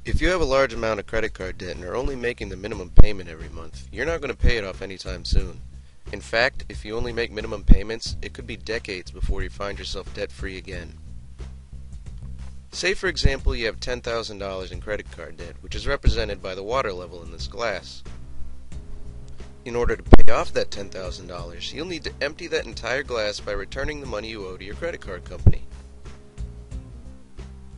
If you have a large amount of credit card debt and are only making the minimum payment every month, you're not going to pay it off anytime soon. In fact, if you only make minimum payments, it could be decades before you find yourself debt-free again. Say for example you have $10,000 in credit card debt, which is represented by the water level in this glass. In order to pay off that $10,000, you'll need to empty that entire glass by returning the money you owe to your credit card company.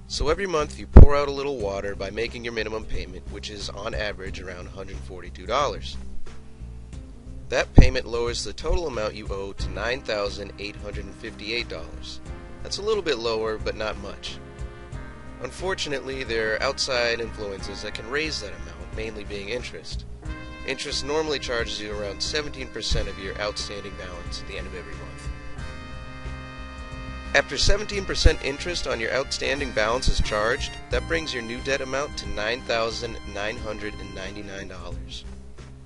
So every month you pour out a little water by making your minimum payment, which is on average around $142. That payment lowers the total amount you owe to $9,858. That's a little bit lower, but not much. Unfortunately, there are outside influences that can raise that amount, mainly being interest. Interest normally charges you around 17% of your outstanding balance at the end of every month. After 17% interest on your outstanding balance is charged, that brings your new debt amount to $9,999.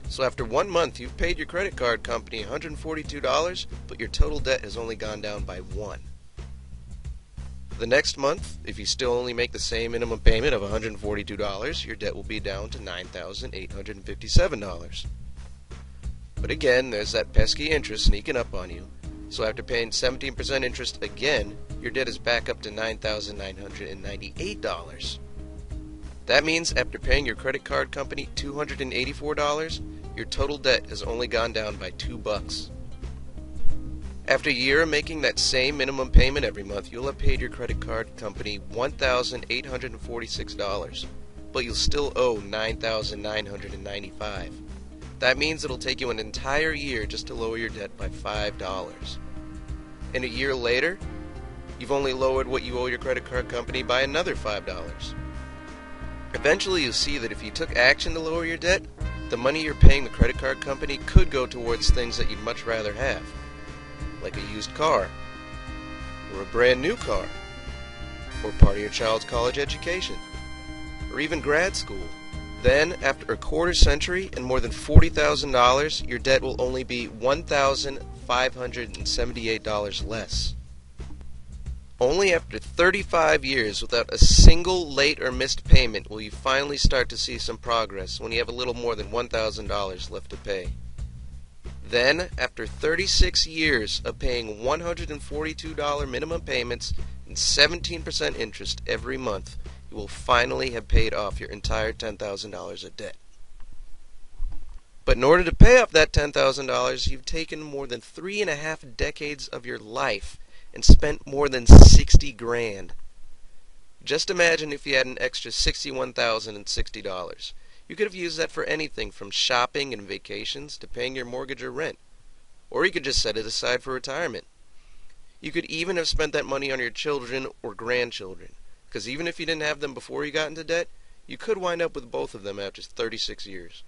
So after 1 month, you've paid your credit card company $142, but your total debt has only gone down by 1. The next month, if you still only make the same minimum payment of $142, your debt will be down to $9,857. But again, there's that pesky interest sneaking up on you. So after paying 17% interest again, your debt is back up to $9,998. That means after paying your credit card company $284, your total debt has only gone down by $2. After a year of making that same minimum payment every month, you'll have paid your credit card company $1,846, but you'll still owe $9,995. That means it'll take you an entire year just to lower your debt by $5. And a year later, you've only lowered what you owe your credit card company by another $5. Eventually you'll see that if you took action to lower your debt, the money you're paying the credit card company could go towards things that you'd much rather have, like a used car, or a brand new car, or part of your child's college education, or even grad school. Then, after a quarter century and more than $40,000, your debt will only be $1,578 less. Only after 35 years without a single late or missed payment will you finally start to see some progress when you have a little more than $1,000 left to pay. Then, after 36 years of paying $142 minimum payments and 17% interest every month, you will finally have paid off your entire $10,000 of debt. But in order to pay off that $10,000, you've taken more than 3.5 decades of your life and spent more than 60 grand. Just imagine if you had an extra $61,060. You could have used that for anything from shopping and vacations to paying your mortgage or rent. Or you could just set it aside for retirement. You could even have spent that money on your children or grandchildren, because even if you didn't have them before you got into debt, you could wind up with both of them after 36 years.